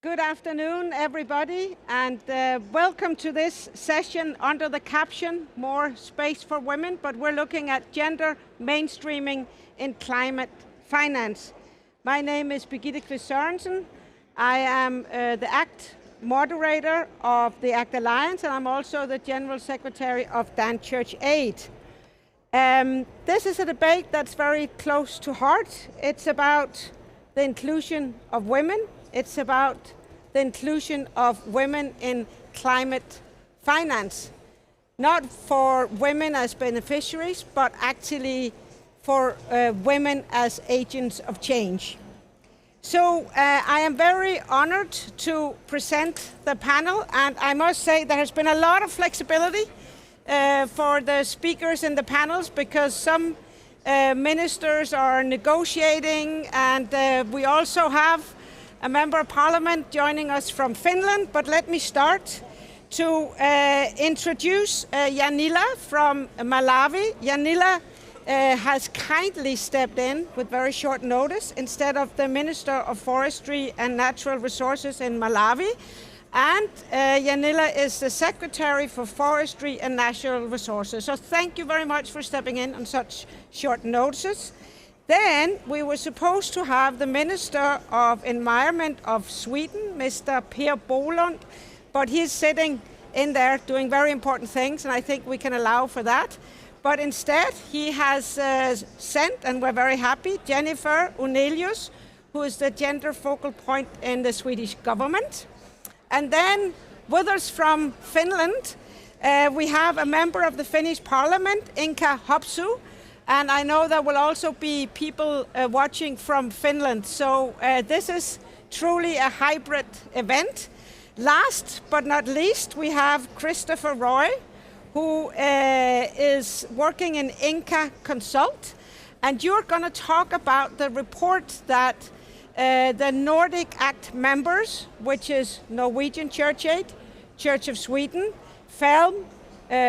Good afternoon, everybody, and welcome to this session under the caption, More Space for Women, but we're looking at gender mainstreaming in climate finance. My name is Birgitte Kvist Sørensen. I am the ACT moderator of the ACT Alliance, and I'm also the General Secretary of Dan Church Aid. This is a debate that's very close to heart. It's about the inclusion of women. It's about the inclusion of women in climate finance, not for women as beneficiaries, but actually for women as agents of change. So I am very honored to present the panel, and I must say there has been a lot of flexibility for the speakers in the panels, because some ministers are negotiating, and we also have a member of parliament joining us from Finland. But let me start to introduce Janila from Malawi. Janila has kindly stepped in with very short notice instead of the Minister of Forestry and Natural Resources in Malawi. And Janila is the Secretary for Forestry and Natural Resources. So thank you very much for stepping in on such short notices. Then we were supposed to have the Minister of Environment of Sweden, Mr. Per Bolund, but he's sitting in there doing very important things, and I think we can allow for that. But instead, he has sent, and we're very happy, Jennifer Unelius, who is the gender focal point in the Swedish government. And then with us from Finland, we have a member of the Finnish Parliament, Inka Hopsu. And I know there will also be people watching from Finland. So this is truly a hybrid event. Last but not least, we have Christopher Roy, who is working in Inka Consult. And you're going to talk about the report that the Nordic ACT members, which is Norwegian Church Aid, Church of Sweden, FELM,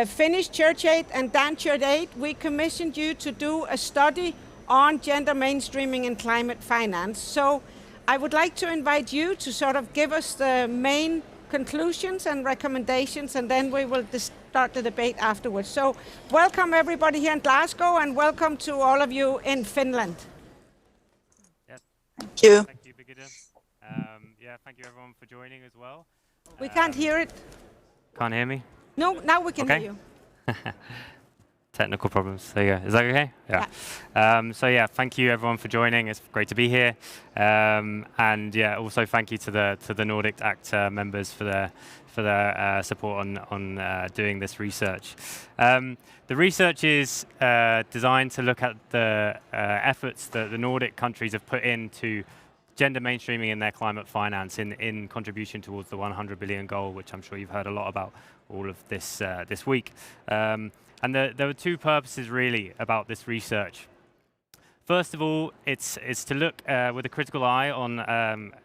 Finnish Church Aid and Dan Church Aid, we commissioned you to do a study on gender mainstreaming in climate finance. So I would like to invite you to sort of give us the main conclusions and recommendations, and then we will start the debate afterwards. So welcome everybody here in Glasgow, and welcome to all of you in Finland. Yes. Thank you. Thank you, Birgitte. Thank you everyone for joining as well. We can't hear it. Can't hear me? No, now we can hear you. Technical problems. So yeah, is that okay? Yeah. Thank you everyone for joining. It's great to be here. And yeah, also thank you to the Nordic ACT members for their support on doing this research. The research is designed to look at the efforts that the Nordic countries have put into gender mainstreaming in their climate finance in contribution towards the 100 billion goal, which I'm sure you've heard a lot about all of this this week. And there were two purposes really about this research. First of all, it's to look with a critical eye on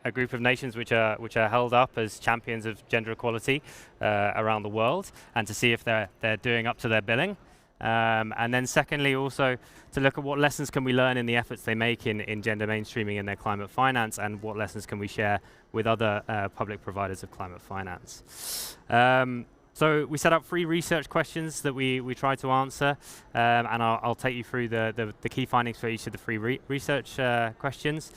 a group of nations which are held up as champions of gender equality around the world, and to see if they're doing up to their billing. And then secondly, also to look at what lessons can we learn in the efforts they make in gender mainstreaming in their climate finance, and what lessons can we share with other public providers of climate finance. So we set up 3 research questions that we try to answer, and I'll take you through the key findings for each of the 3 research questions.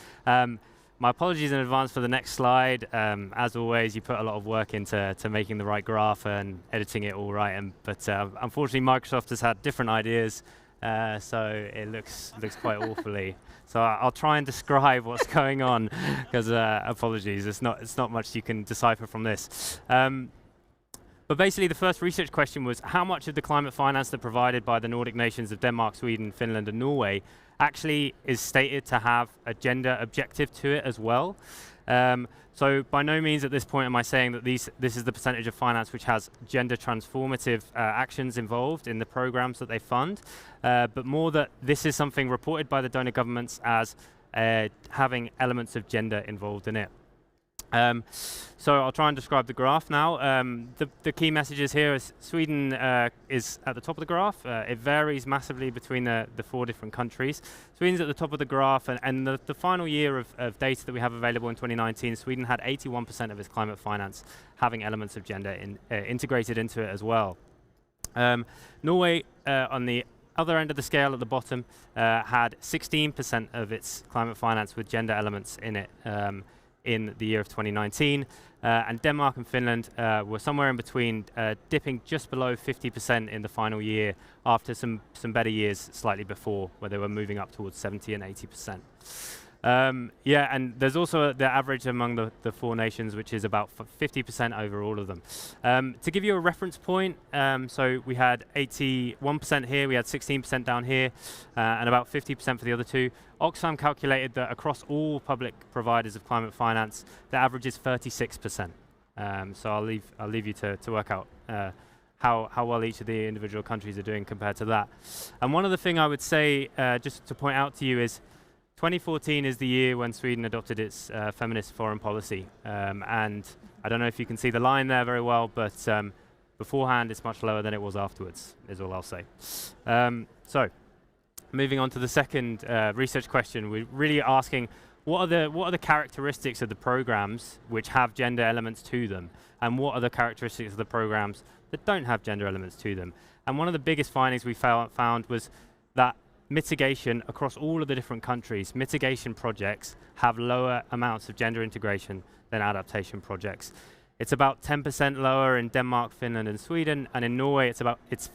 My apologies in advance for the next slide. As always, you put a lot of work into making the right graph and editing it all right, but unfortunately Microsoft has had different ideas, so it looks quite awfully. So I'll try and describe what's going on, because apologies, it's not much you can decipher from this. But basically, the first research question was how much of the climate finance that provided by the Nordic nations of Denmark, Sweden, Finland, and Norway actually is stated to have a gender objective to it as well. So by no means at this point am I saying that this is the percentage of finance which has gender transformative actions involved in the programs that they fund, but more that this is something reported by the donor governments as having elements of gender involved in it. So I'll try and describe the graph now. The key messages here is Sweden is at the top of the graph. It varies massively between the 4 different countries. Sweden's at the top of the graph, and the final year of data that we have available in 2019, Sweden had 81% of its climate finance having elements of gender integrated into it as well. Norway, on the other end of the scale at the bottom, had 16% of its climate finance with gender elements in it in the year of 2019, and Denmark and Finland were somewhere in between, dipping just below 50% in the final year after some better years slightly before, where they were moving up towards 70 and 80%. Yeah, and there's also the average among the 4 nations, which is about 50% over all of them. To give you a reference point, so we had 81% here, we had 16% down here, and about 50% for the other 2. Oxfam calculated that across all public providers of climate finance, the average is 36%. So I'll leave you to work out how well each of the individual countries are doing compared to that. And one other thing I would say, just to point out to you, is 2014 is the year when Sweden adopted its feminist foreign policy. And I don't know if you can see the line there very well, but beforehand it's much lower than it was afterwards, is all I'll say. So, moving on to the second research question, we're really asking what are the characteristics of the programs which have gender elements to them, and what are the characteristics of the programs that don't have gender elements to them? And one of the biggest findings we found was that mitigation across all of the different countries, mitigation projects have lower amounts of gender integration than adaptation projects. It's about 10% lower in Denmark, Finland, and Sweden, and in Norway it's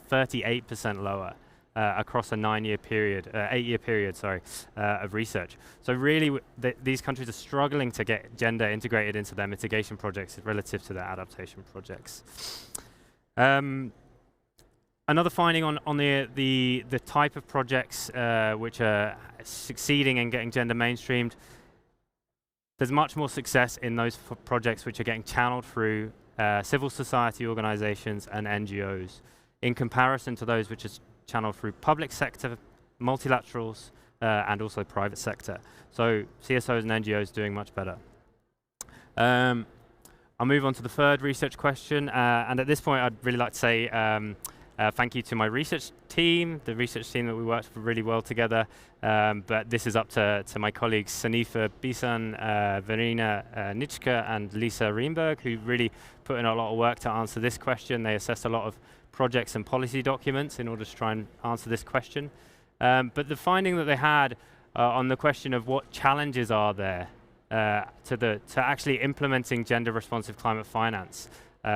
38% lower across a 8-year period, of research. So really, these countries are struggling to get gender integrated into their mitigation projects relative to their adaptation projects. Another finding on the type of projects which are succeeding in getting gender mainstreamed, there's much more success in those projects which are getting channeled through civil society organizations and NGOs in comparison to those which are channeled through public sector, multilaterals, and also private sector. So CSOs and NGOs doing much better. I'll move on to the third research question, and at this point I'd really like to say thank you to my research team, the research team that we worked really well together, but this is up to my colleagues Sanifa Bisan, Verena Nitschke and Lisa Rienberg, who really put in a lot of work to answer this question. They assessed a lot of projects and policy documents in order to try and answer this question. But the finding that they had on the question of what challenges are there to actually implementing gender responsive climate finance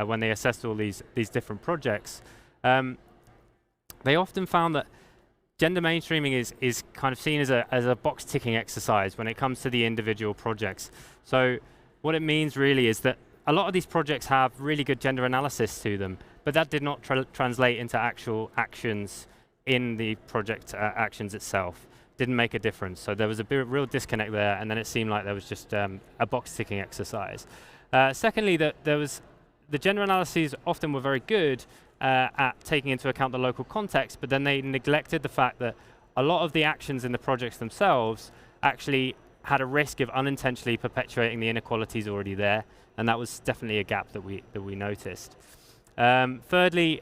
when they assessed all these different projects, they often found that gender mainstreaming is kind of seen as a box ticking exercise when it comes to the individual projects. So what it means really is that a lot of these projects have really good gender analysis to them, but that did not translate into actual actions in the project actions itself. Didn't make a difference. So there was a real disconnect there, and then it seemed like there was just a box ticking exercise. Secondly, the gender analyses often were very good at taking into account the local context, but then they neglected the fact that a lot of the actions in the projects themselves actually had a risk of unintentionally perpetuating the inequalities already there, and that was definitely a gap that we noticed. Thirdly,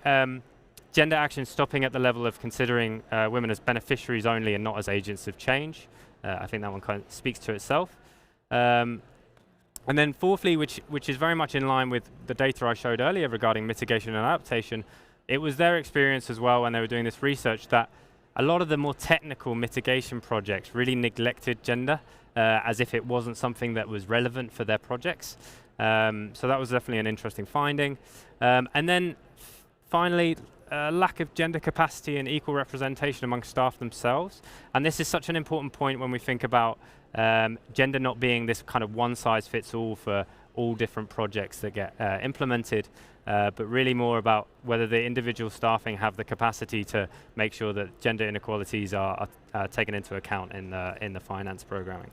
gender action stopping at the level of considering women as beneficiaries only and not as agents of change. I think that one kind of speaks to itself. And then fourthly, which is very much in line with the data I showed earlier regarding mitigation and adaptation, it was their experience as well when they were doing this research that a lot of the more technical mitigation projects really neglected gender as if it wasn't something that was relevant for their projects. So that was definitely an interesting finding. And then finally, lack of gender capacity and equal representation among staff themselves. And this is such an important point when we think about gender not being this kind of one-size-fits-all for all different projects that get implemented, but really more about whether the individual staffing have the capacity to make sure that gender inequalities are taken into account in the finance programming.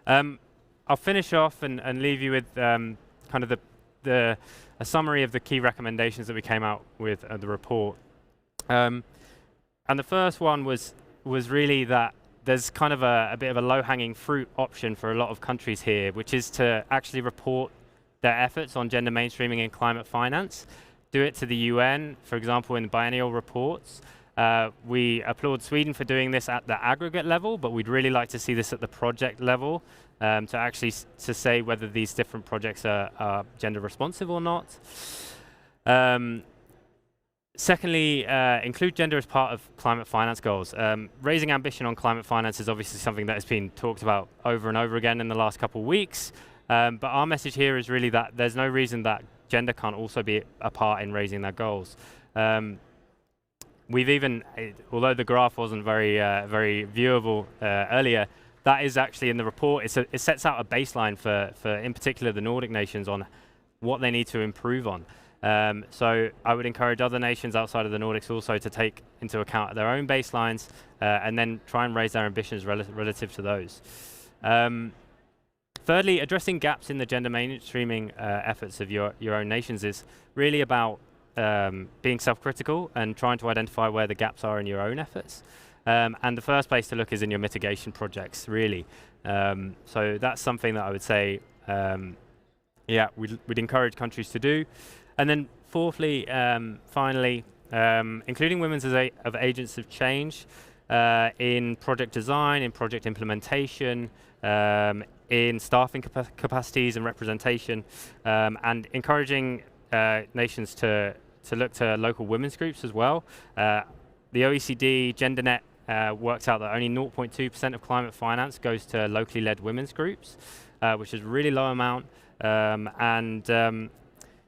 I'll finish off and leave you with kind of a summary of the key recommendations that we came out with the report. And the first one was really that there's kind of a bit of a low-hanging fruit option for a lot of countries here, which is to actually report their efforts on gender mainstreaming in climate finance, do it to the UN, for example, in biennial reports. We applaud Sweden for doing this at the aggregate level, but we'd really like to see this at the project level, to actually to say whether these different projects are gender responsive or not. Secondly, include gender as part of climate finance goals. Raising ambition on climate finance is obviously something that has been talked about over and over again in the last couple of weeks. But our message here is really that there's no reason that gender can't also be a part in raising their goals. We've even, although the graph wasn't very viewable earlier, that is actually in the report. It sets out a baseline for, in particular, the Nordic nations on what they need to improve on. So I would encourage other nations outside of the Nordics also to take into account their own baselines and then try and raise their ambitions relative to those. Thirdly, addressing gaps in the gender mainstreaming efforts of your own nations is really about being self-critical and trying to identify where the gaps are in your own efforts. And the first place to look is in your mitigation projects, really. So that's something that I would say, we'd encourage countries to do. And then fourthly, finally, including women as agents of change in project design, in project implementation, in staffing capacities and representation, and encouraging nations to look to local women's groups as well. The OECD GenderNet works out that only 0.2% of climate finance goes to locally led women's groups, which is a really low amount.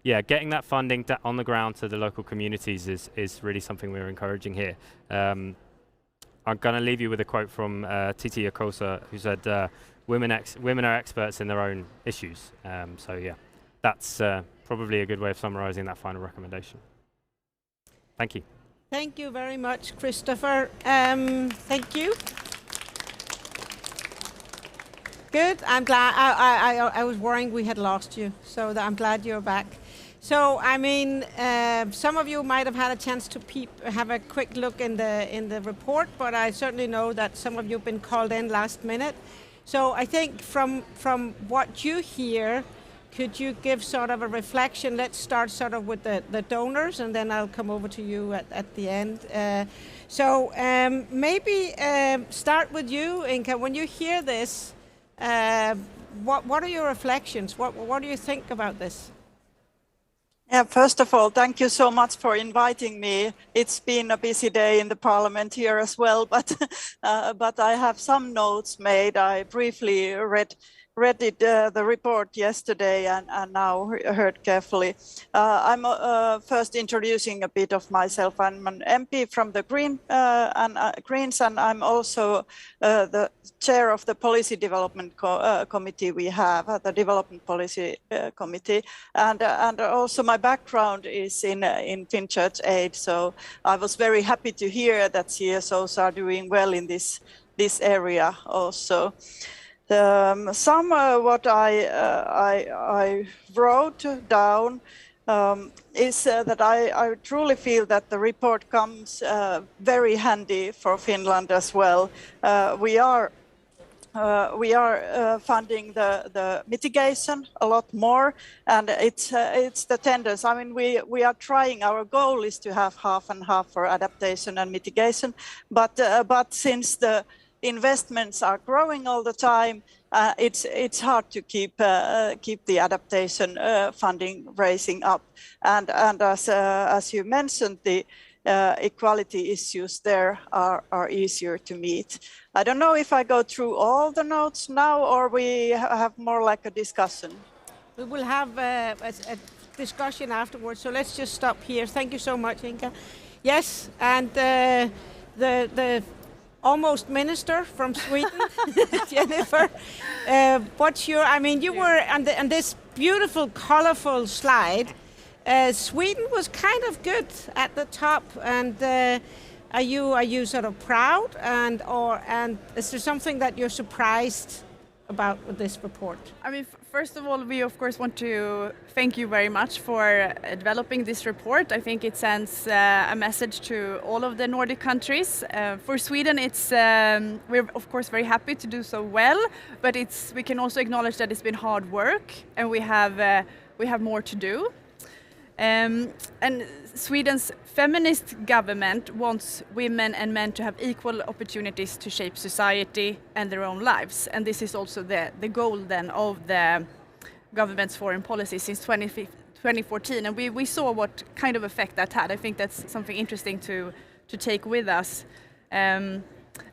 Getting that funding on the ground to the local communities is really something we're encouraging here. I'm going to leave you with a quote from Titi Yakosa, who said, women are experts in their own issues. That's probably a good way of summarizing that final recommendation. Thank you. Thank you very much, Christopher. Thank you. Good. I'm glad. I was worrying we had lost you, so I'm glad you're back. So, I mean, some of you might have had a chance to have a quick look in the report, but I certainly know that some of you have been called in last minute. So, I think from what you hear, could you give sort of a reflection? Let's start sort of with the donors, and then I'll come over to you at the end. Maybe start with you, Inka. When you hear this, what are your reflections? What do you think about this? Yeah, first of all, thank you so much for inviting me. It's been a busy day in the Parliament here as well, but I have some notes made. I briefly read the report yesterday and now heard carefully. I'm first introducing a bit of myself. I'm an MP from the Greens, and I'm also the chair of the Policy Development Committee we have, the Development Policy Committee, and also my background is in FinChurch Aid. So I was very happy to hear that CSOs are doing well in this area also. What I wrote down is that I truly feel that the report comes very handy for Finland as well. We are funding the mitigation a lot more, and it's the tenders. I mean, we are trying. Our goal is to have half and half for adaptation and mitigation, but since the investments are growing all the time, it's hard to keep the adaptation funding raising up. And as you mentioned, the equality issues there are easier to meet. I don't know if I go through all the notes now, or we have more like a discussion. We will have a discussion afterwards. So let's just stop here. Thank you so much, Inka. Yes, and the almost minister from Sweden, Jennifer. You were on this beautiful, colorful slide. Sweden was kind of good at the top, and are you sort of proud, and is there something that you're surprised about this report? I mean, first of all, we of course want to thank you very much for developing this report. I think it sends a message to all of the Nordic countries. For Sweden, we're of course very happy to do so well, but we can also acknowledge that it's been hard work, and we have more to do. And Sweden's feminist government wants women and men to have equal opportunities to shape society and their own lives. And this is also the goal then of the government's foreign policy since 2014. And we saw what kind of effect that had. I think that's something interesting to take with us.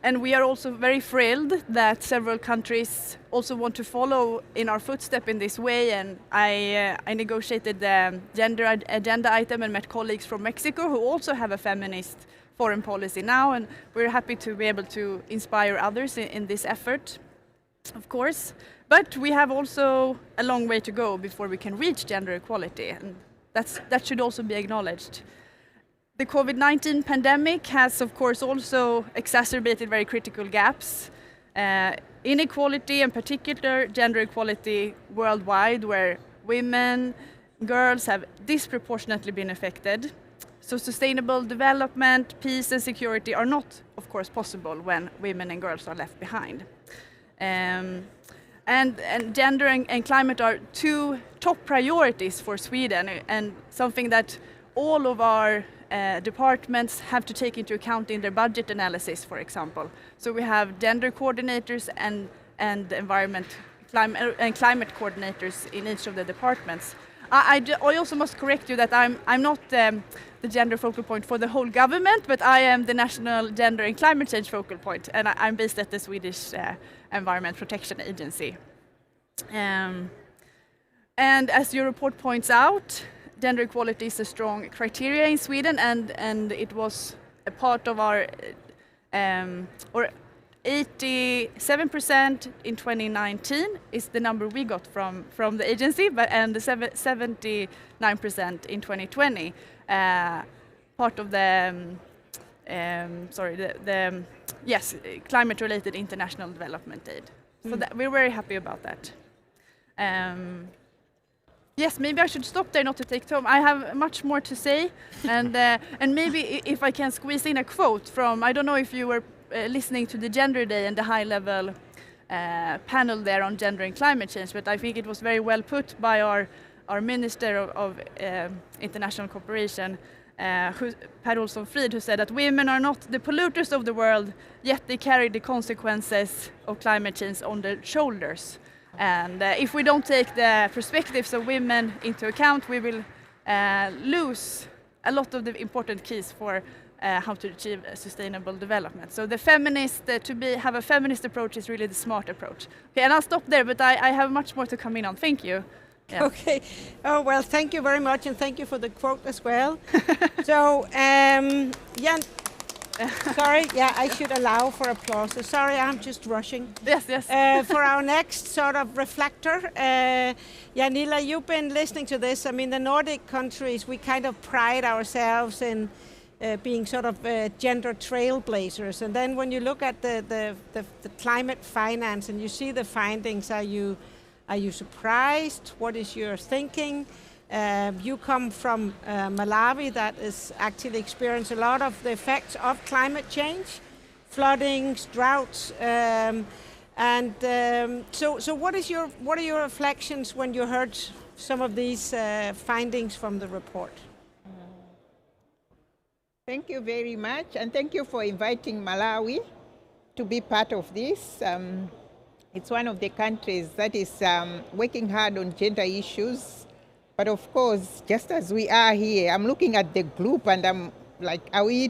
And we are also very thrilled that several countries also want to follow in our footstep in this way. And I negotiated the gender agenda item and met colleagues from Mexico who also have a feminist foreign policy now. And we're happy to be able to inspire others in this effort, of course. But we have also a long way to go before we can reach gender equality. And that should also be acknowledged. The COVID-19 pandemic has, of course, also exacerbated very critical gaps. Inequality, in particular gender equality worldwide, where women, girls have disproportionately been affected. So sustainable development, peace and security are not, of course, possible when women and girls are left behind. And gender and climate are two top priorities for Sweden, and something that all of our departments have to take into account in their budget analysis, for example. So we have gender coordinators and climate coordinators in each of the departments. I also must correct you that I'm not the gender focal point for the whole government, but I am the National Gender and Climate Change focal point, and I'm based at the Swedish Environment Protection Agency. And as your report points out, gender equality is a strong criteria in Sweden, and it was a part of our, or 87% in 2019 is the number we got from the agency, and 79% in 2020, part of the, climate-related international development aid. So we're very happy about that. Yes, maybe I should stop there, not to take time. I have much more to say, and maybe if I can squeeze in a quote from, I don't know if you were listening to the Gender Day and the high-level panel there on gender and climate change, but I think it was very well put by our Minister of International Cooperation, Per Olsson Frid, who said that women are not the polluters of the world, yet they carry the consequences of climate change on their shoulders. And if we don't take the perspectives of women into account, we will lose a lot of the important keys for how to achieve sustainable development. So the feminist, have a feminist approach is really the smart approach. Okay, and I'll stop there, but I have much more to come in on. Thank you. Yeah. Okay. Oh, well, thank you very much, and thank you for the quote as well. So, Jan, sorry, yeah, I should allow for applause. So sorry, I'm just rushing. Yes. For our next sort of reflector, Janila, you've been listening to this. I mean, the Nordic countries, we kind of pride ourselves in being sort of gender trailblazers. And then when you look at the climate finance and you see the findings, are you surprised? What is your thinking? You come from Malawi, that is actually experienced a lot of the effects of climate change, floodings, droughts, so what are your reflections when you heard some of these findings from the report? Thank you very much, and thank you for inviting Malawi to be part of this. It's one of the countries that is working hard on gender issues. But of course, just as we are here, I'm looking at the group and I'm like, are we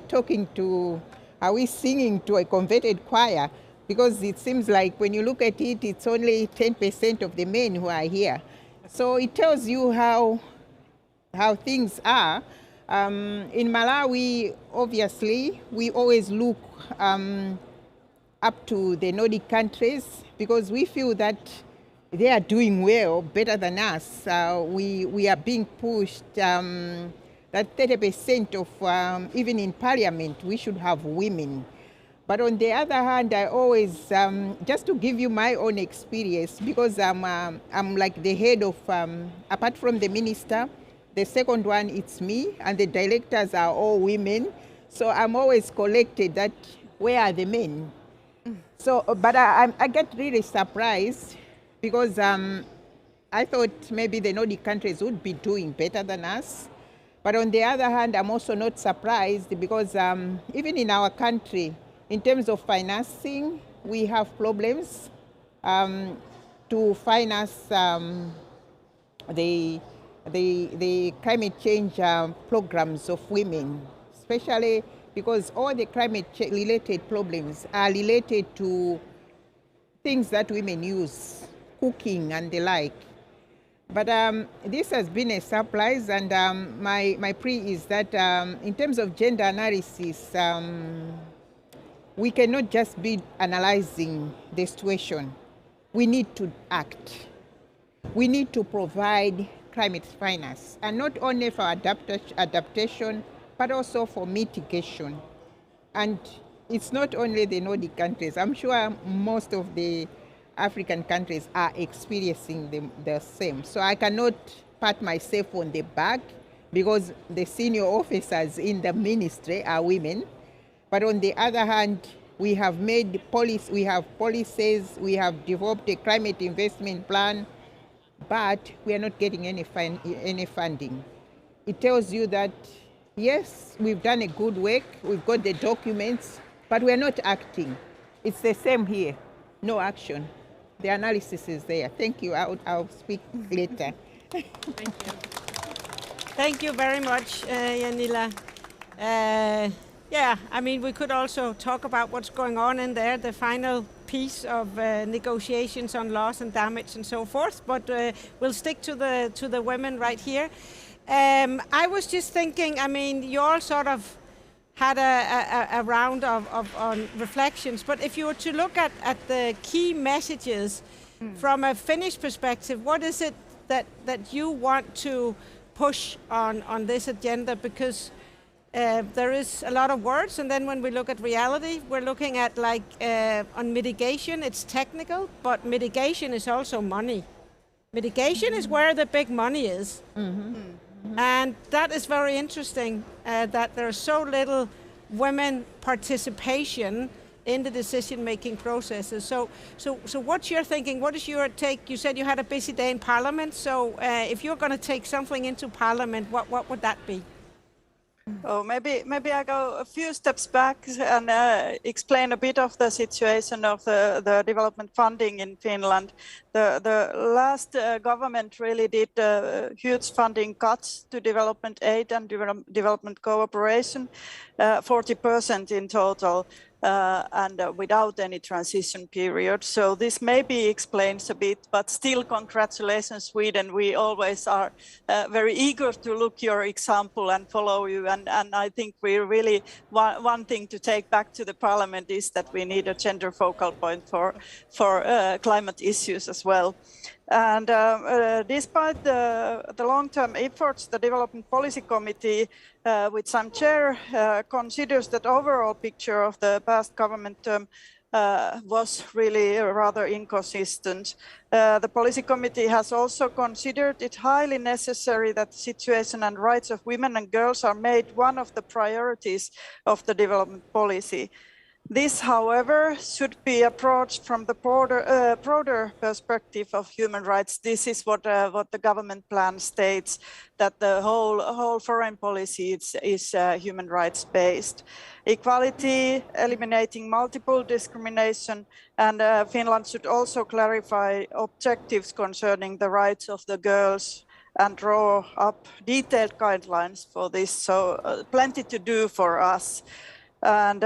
singing to a converted choir? Because it seems like when you look at it, it's only 10% of the men who are here. So it tells you how things are. In Malawi, obviously, we always look up to the Nordic countries because we feel that they are doing well, better than us. We are being pushed that 30% of, even in parliament, we should have women. But on the other hand, I always, just to give you my own experience, because I'm like the head of, apart from the minister, the second one, it's me, and the directors are all women. So I'm always collected that, where are the men? So, but I get really surprised because I thought maybe the Nordic countries would be doing better than us. But on the other hand, I'm also not surprised because even in our country, in terms of financing, we have problems to finance the climate change programs of women, especially because all the climate-related problems are related to things that women use, cooking and the like. But this has been a surprise, and my plea is that in terms of gender analysis, we cannot just be analyzing the situation. We need to act. We need to provide climate finance, and not only for adaptation, but also for mitigation. And it's not only the Nordic countries. I'm sure most of the African countries are experiencing the same. So I cannot pat myself on the back because the senior officers in the ministry are women. But on the other hand, we have made policies, we have developed a climate investment plan, but we are not getting any funding. It tells you that, yes, we've done a good work, we've got the documents, but we are not acting. It's the same here, no action. The analysis is there. Thank you. I'll speak later. Thank you. Thank you very much, Janila. Yeah, I mean, we could also talk about what's going on in there, the final piece of negotiations on loss and damage and so forth, but we'll stick to the women right here. I was just thinking, I mean, you all sort of had a round on reflections, but if you were to look at the key messages from a Finnish perspective, what is it that you want to push on this agenda? Because there is a lot of words, and then when we look at reality, we're looking at like on mitigation, it's technical, but mitigation is also money. Mitigation is where the big money is. And that is very interesting that there's so little women participation in the decision-making processes. So what's your thinking? What is your take? You said you had a busy day in Parliament. So if you're going to take something into Parliament, what would that be? Oh, maybe I go a few steps back and explain a bit of the situation of the development funding in Finland. The last government really did huge funding cuts to development aid and development cooperation, 40% in total. And without any transition period. So this maybe explains a bit, but still congratulations, Sweden. We always are very eager to look your example and follow you. And I think we really one thing to take back to the parliament is that we need a gender focal point for climate issues as well. And despite the long-term efforts, the Development Policy Committee, which I'm chair, considers that overall picture of the past government term was really rather inconsistent. The Policy Committee has also considered it highly necessary that the situation and rights of women and girls are made one of the priorities of the development policy. This, however, should be approached from the broader perspective of human rights. This is what the government plan states, that the whole foreign policy is human rights based. Equality, eliminating multiple discrimination, and Finland should also clarify objectives concerning the rights of the girls and draw up detailed guidelines for this. So plenty to do for us. And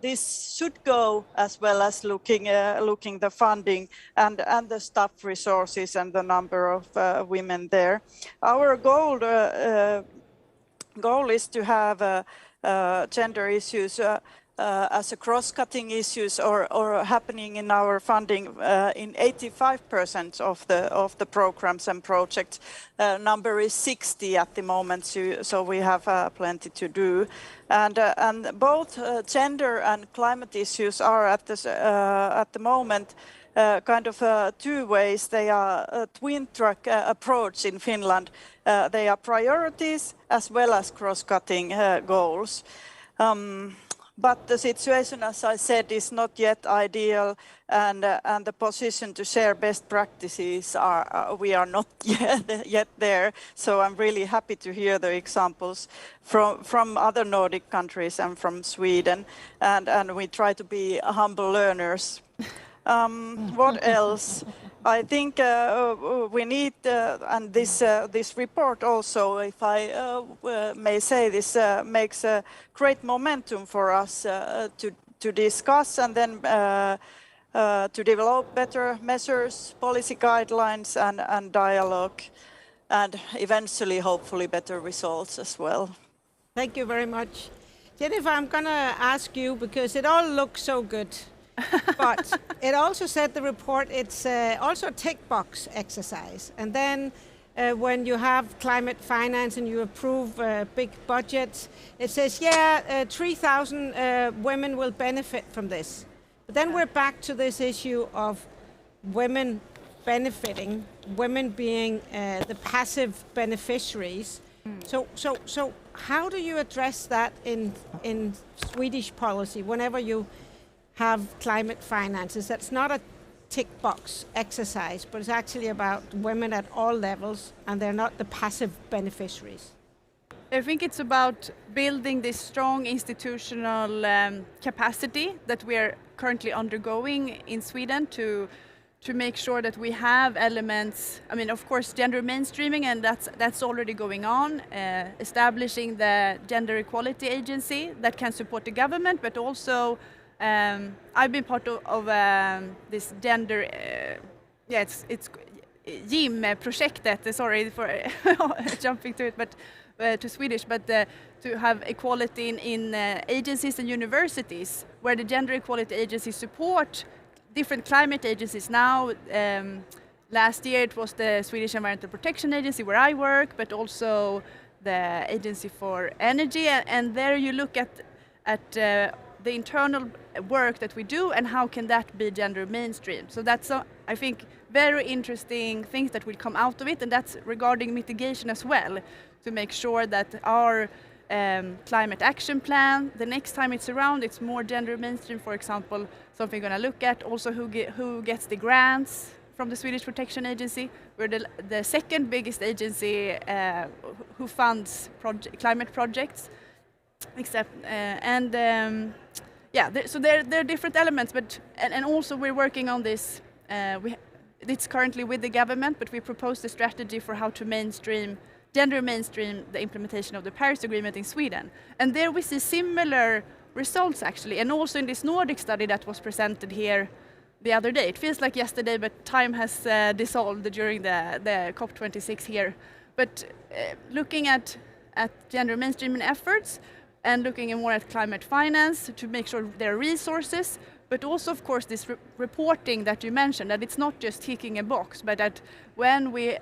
this should go as well as looking the funding and the staff resources and the number of women there. Our goal is to have gender issues as a cross-cutting issues or happening in our funding in 85% of the programs and projects. Number is 60 at the moment, so we have plenty to do. And both gender and climate issues are at the moment kind of two ways. They are a twin track approach in Finland. They are priorities as well as cross-cutting goals. But the situation, as I said, is not yet ideal, and the position to share best practices we are not yet there. So I'm really happy to hear the examples from other Nordic countries and from Sweden, and we try to be humble learners. What else? I think we need, and this report also, if I may say this, makes a great momentum for us to discuss and then to develop better measures, policy guidelines and dialogue, and eventually, hopefully, better results as well. Thank you very much. Jennifer, I'm going to ask you, because it all looks so good. But it also said the report, it's also a tick box exercise. And then when you have climate finance and you approve big budgets, it says, 3,000 women will benefit from this. But then we're back to this issue of women benefiting, women being the passive beneficiaries. So how do you address that in Swedish policy whenever you have climate finances? That's not a tick box exercise, but it's actually about women at all levels, and they're not the passive beneficiaries. I think it's about building this strong institutional capacity that we are currently undergoing in Sweden to make sure that we have elements. I mean, of course, gender mainstreaming, and that's already going on. Establishing the Gender Equality Agency that can support the government, but also I've been part of this gender, it's GIM-projektet, sorry for jumping to it, but to Swedish, but to have equality in agencies and universities, where the Gender Equality Agency support different climate agencies. Now, last year it was the Swedish Environmental Protection Agency where I work, but also the Agency for Energy, and there you look at the internal work that we do and how can that be gender mainstream. So that's, I think, very interesting things that will come out of it, and that's regarding mitigation as well, to make sure that our climate action plan, the next time it's around, it's more gender mainstream, for example, something we're going to look at. Also who gets the grants from the Swedish Protection Agency. We're the second biggest agency who funds climate projects. So there are different elements, but and also we're working on this. It's currently with the government, but we proposed a strategy for how to gender mainstream the implementation of the Paris Agreement in Sweden, and there we see similar results actually, and also in this Nordic study that was presented here the other day. It feels like yesterday, but time has dissolved during the COP26 here. But looking at gender mainstreaming efforts, and looking more at climate finance to make sure there are resources, but also, of course, this reporting that you mentioned, that it's not just ticking a box, but that when we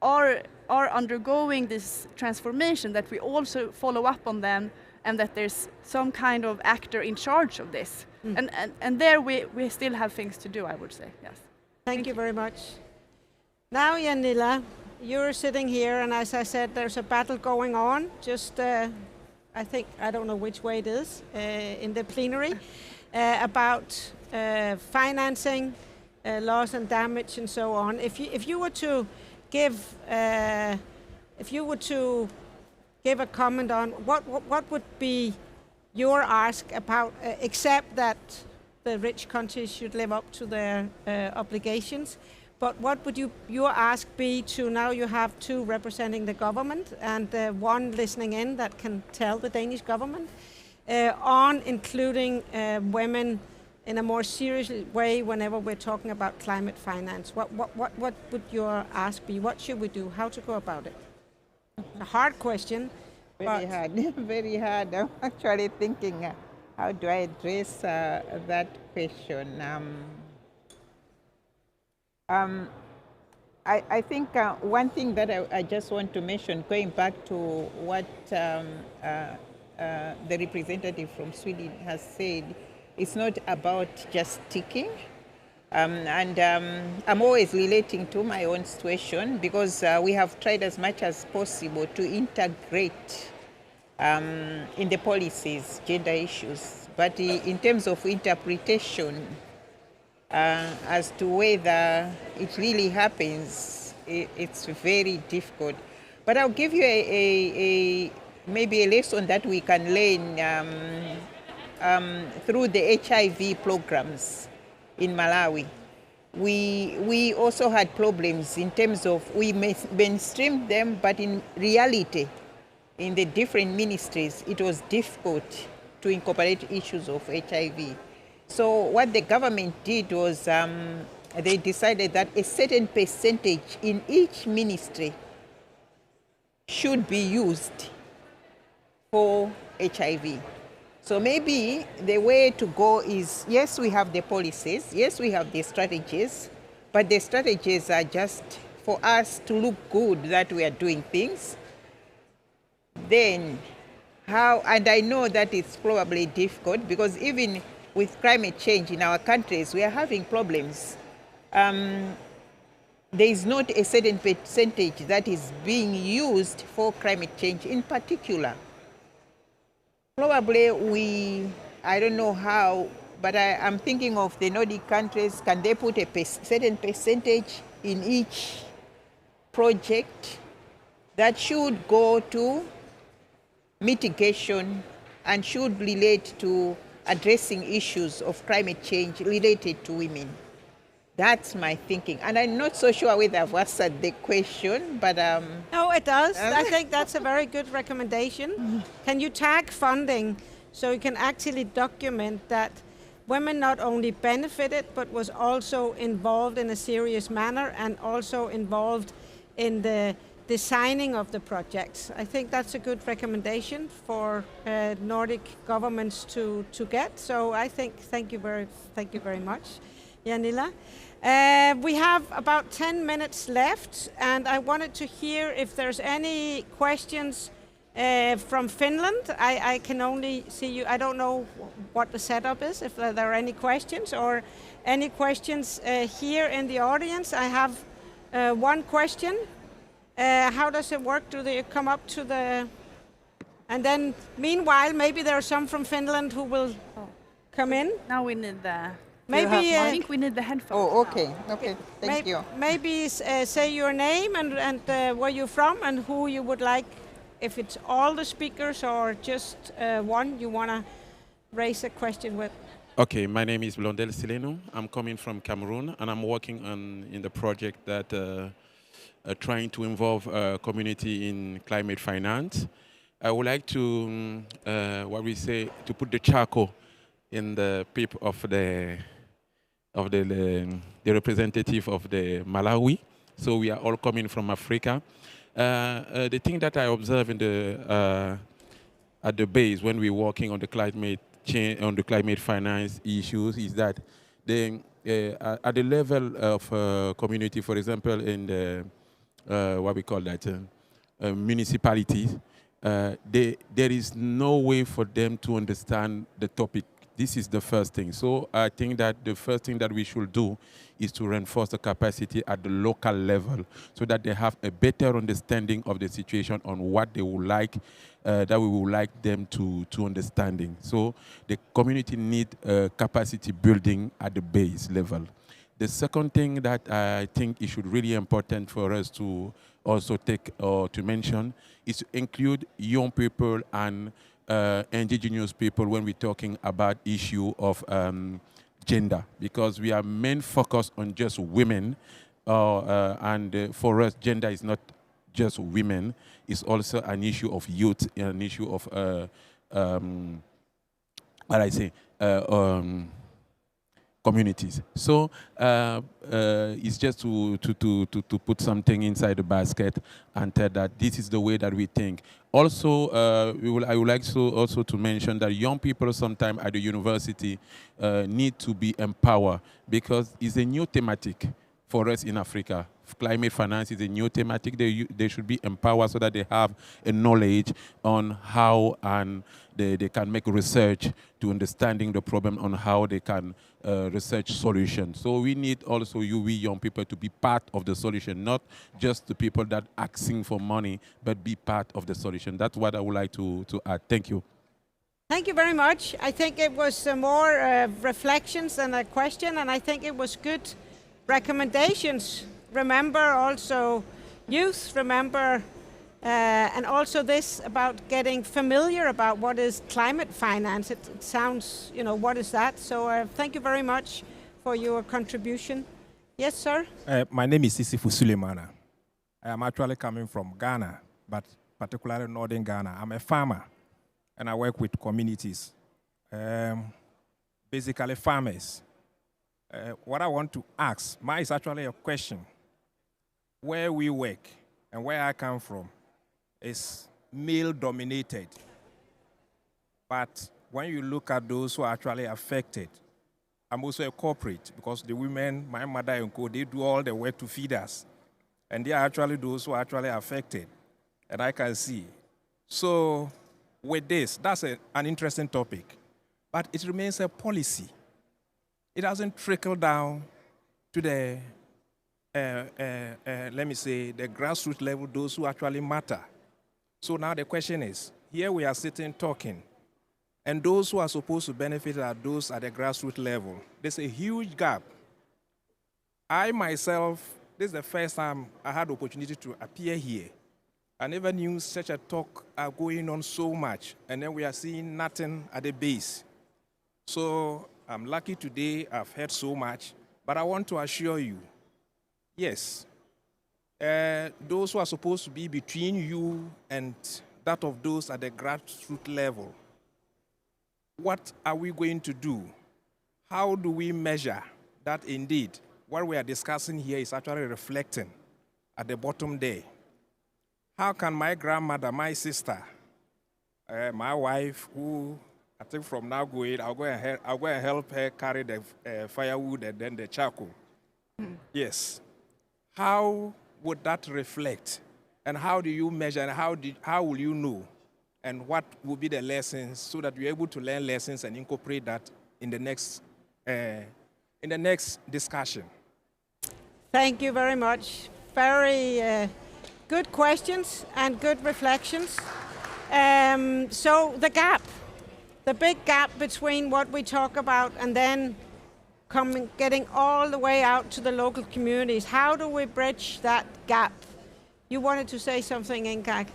are undergoing this transformation, that we also follow up on them, and that there's some kind of actor in charge of this. And there we still have things to do, I would say, yes. Thank you very much. Now, Janila, you're sitting here, and as I said, there's a battle going on, just I don't know which way it is, in the plenary, about financing, loss and damage, and so on. If you were to give a comment on what would be your ask about, except that the rich countries should live up to their obligations, but what would your ask be to, now you have two representing the government and one listening in that can tell the Danish government on including women in a more serious way whenever we're talking about climate finance? What would your ask be? What should we do? How to go about it? A hard question. Very hard, very hard. I'm actually thinking How do I address that question? I think one thing that I just want to mention, going back to what the representative from Sweden has said, it's not about just ticking. I'm always relating to my own situation because we have tried as much as possible to integrate in the policies gender issues. But in terms of interpretation, as to whether it really happens, it's very difficult. But I'll give you maybe a lesson that we can learn through the HIV programs in Malawi. We also had problems in terms of we mainstreamed them, but in reality, in the different ministries, it was difficult to incorporate issues of HIV. So what the government did was they decided that a certain percentage in each ministry should be used for HIV. So maybe the way to go is, yes, we have the policies, yes, we have the strategies, but the strategies are just for us to look good that we are doing things. Then how, and I know that it's probably difficult because even with climate change in our countries, we are having problems. There is not a certain percentage that is being used for climate change in particular. Probably I don't know how, but I'm thinking of the Nordic countries, can they put a certain percentage in each project that should go to mitigation and should relate to addressing issues of climate change related to women? That's my thinking. And I'm not so sure whether I've answered the question, but... No, it does. I think that's a very good recommendation. Can you tag funding so you can actually document that women not only benefited, but was also involved in a serious manner and also involved in the designing of the projects? I think that's a good recommendation for Nordic governments to get. So I think thank you very much, Janila. We have about 10 minutes left, and I wanted to hear if there's any questions from Finland. I can only see you. I don't know what the setup is, if there are any questions or any questions here in the audience. I have one question. How does it work? Do they come up to the... And then, meanwhile, maybe there are some from Finland who will come in. Now we need the... Maybe I think we need the headphones. Oh, okay. Okay, thank you. Maybe say your name and where you're from and who you would like, if it's all the speakers or just one you want to raise a question with. Okay, my name is Blondel Sileno. I'm coming from Cameroon, and I'm working in the project that trying to involve community in climate finance. I would like to, to put the charcoal in the people of the representative of the Malawi. So we are all coming from Africa. The thing that I observe in at the base when we're working on the climate change, on the climate finance issues, is that at the level of community, for example, in the what we call that municipalities, there is no way for them to understand the topic. This is the first thing. So I think that the first thing that we should do is to reinforce the capacity at the local level so that they have a better understanding of the situation on what they would like, that we would like them to understanding. So the community need capacity building at the base level. The second thing that I think it should really important for us to also take or to mention is to include young people and indigenous people when we're talking about issue of gender, because we are main focused on just women, and for us gender is not just women, it's also an issue of youth, an issue of communities. So it's just to put something inside the basket and tell that this is the way that we think. Also, I would like also to mention that young people sometimes at the university need to be empowered, because it's a new thematic for us in Africa. Climate finance is a new thematic. They should be empowered so that they have a knowledge on how and they can make research to understanding the problem, on how they can research solutions. So we need also we young people to be part of the solution, not just the people that are asking for money, but be part of the solution. That's what I would like to add. Thank you. Thank you very much. I think it was more reflections than a question, and I think it was good recommendations. Remember also youth, remember, and also this about getting familiar about what is climate finance. It sounds, what is that? So thank you very much for your contribution. Yes, sir? My name is Isifu Sulemana. I am actually coming from Ghana, but particularly northern Ghana. I'm a farmer, and I work with communities, basically farmers. What I want to ask, mine is actually a question. Where we work and where I come from is male-dominated. But when you look at those who are actually affected, I'm also a corporate, because the women, my mother and co, they do all the work to feed us. And they are actually those who are actually affected. And I can see. So with this, that's an interesting topic. But it remains a policy. It doesn't trickle down to the, let me say, the grassroots level, those who actually matter. So now the question is, here we are sitting talking, and those who are supposed to benefit are those at the grassroots level. There's a huge gap. I myself, this is the first time I had the opportunity to appear here. I never knew such a talk are going on so much, and then we are seeing nothing at the base. So I'm lucky today, I've heard so much, but I want to assure you, yes, those who are supposed to be between you and that of those at the grassroots level, what are we going to do? How do we measure that indeed what we are discussing here is actually reflecting at the bottom there? How can my grandmother, my sister, my wife, who I think from now going, I'll go and help her carry the firewood and then the charcoal. Yes. How would that reflect? And how do you measure, and how will you know? And what will be the lessons, so that you're able to learn lessons and incorporate that in the next discussion? Thank you very much. Very good questions and good reflections. So the gap. The big gap between what we talk about and then getting all the way out to the local communities. How do we bridge that gap? You wanted to say something, Inkak?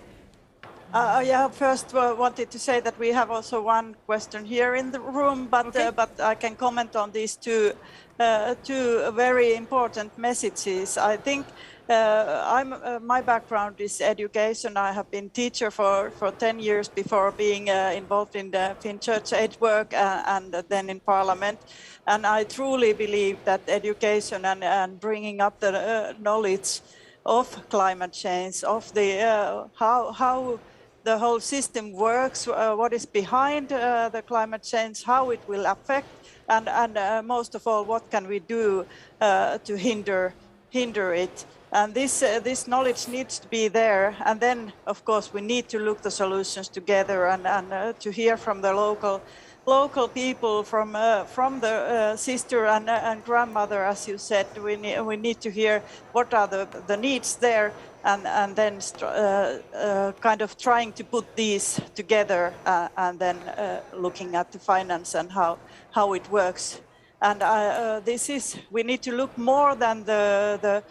Yeah, first wanted to say that we have also one question here in the room, but Okay. But I can comment on these two very important messages. I think my background is education. I have been teacher for 10 years before being involved in the Church Aid work and then in Parliament. And I truly believe that education and bringing up the knowledge of climate change, of the how the whole system works, what is behind the climate change, how it will affect, and most of all, what can we do to hinder it. And this knowledge needs to be there. And then, of course, we need to look the solutions together and to hear from the local people, from the sister and grandmother, as you said. We need to hear what are the needs there, and then kind of trying to put these together, and then looking at the finance and how it works. And we need to look more than the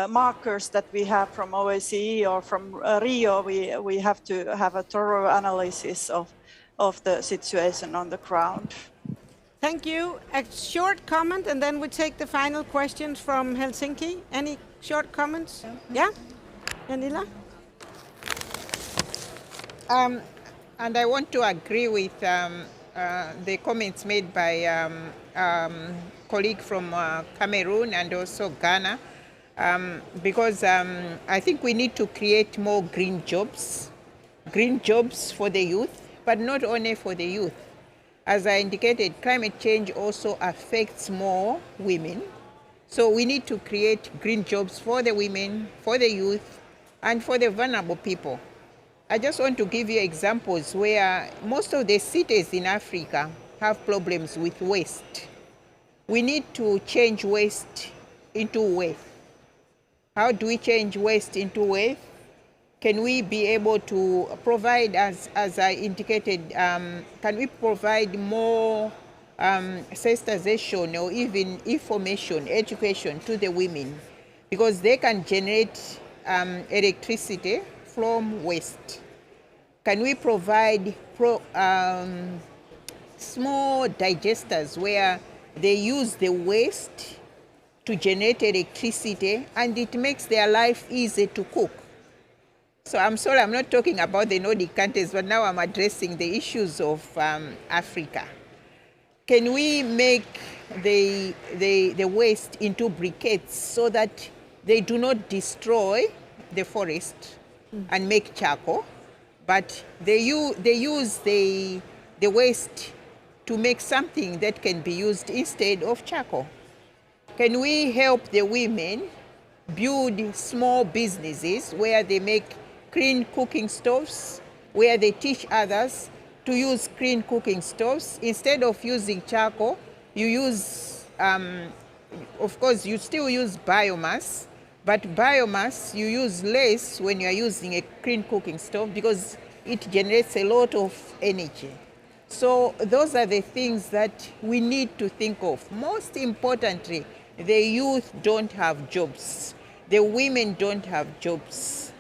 markers that we have from OSCE or from Rio. We have to have a thorough analysis of the situation on the ground. Thank you. A short comment, and then we take the final questions from Helsinki. Any short comments? Yeah? Janila? And I want to agree with the comments made by colleague from Cameroon and also Ghana, because I think we need to create more green jobs for the youth, but not only for the youth. As I indicated, climate change also affects more women. So we need to create green jobs for the women, for the youth, and for the vulnerable people. I just want to give you examples where most of the cities in Africa have problems with waste. We need to change waste into wealth. How do we change waste into wealth? Can we be able to provide, as I indicated, can we provide more sensitization or even information, education to the women? Because they can generate electricity from waste. Can we provide small digesters where they use the waste to generate electricity and it makes their life easy to cook? So I'm sorry, I'm not talking about the Nordic countries, but now I'm addressing the issues of Africa. Can we make the waste into briquettes so that they do not destroy the forest and make charcoal, but they use the waste to make something that can be used instead of charcoal? Can we help the women build small businesses where they make clean cooking stoves, where they teach others to use clean cooking stoves? Instead of using charcoal, you use, of course, you still use biomass, but biomass you use less when you are using a clean cooking stove because it generates a lot of energy. So those are the things that we need to think of. Most importantly, the youth don't have jobs. The women don't have jobs.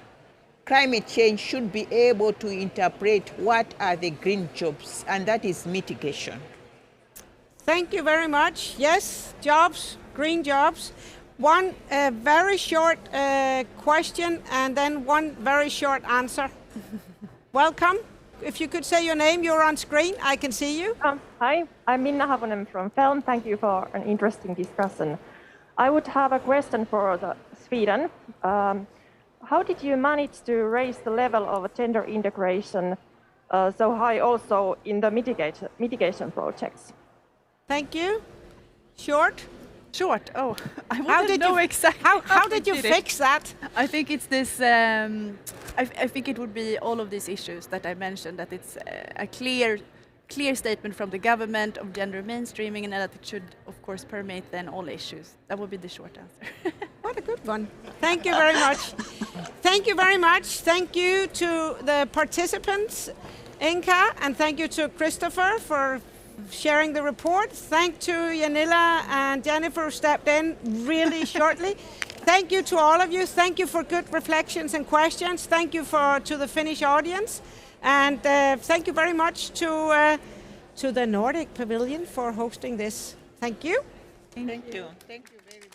Climate change should be able to interpret what are the green jobs, and that is mitigation. Thank you very much. Yes, jobs, green jobs. One very short question and then one very short answer. Welcome. If you could say your name, you're on screen. I can see you. Hi, I'm Minna Havonen from Film. Thank you for an interesting discussion. I would have a question for Sweden. How did you manage to raise the level of gender integration so high also in the mitigation projects? Thank you. Short? Short. Oh, I wouldn't know exactly. How did you fix that? I think it's this. I think it would be all of these issues that I mentioned. That it's a clear statement from the government of gender mainstreaming, and that it should, of course, permeate then all issues. That would be the short answer. What a good one. Thank you very much. Thank you very much. Thank you to the participants, Inka, and thank you to Christopher for sharing the report. Thank to Janila and Jennifer who stepped in really shortly. Thank you to all of you. Thank you for good reflections and questions. Thank you to the Finnish audience. And thank you very much to the Nordic Pavilion for hosting this. Thank you. Thank you. Thank you very much.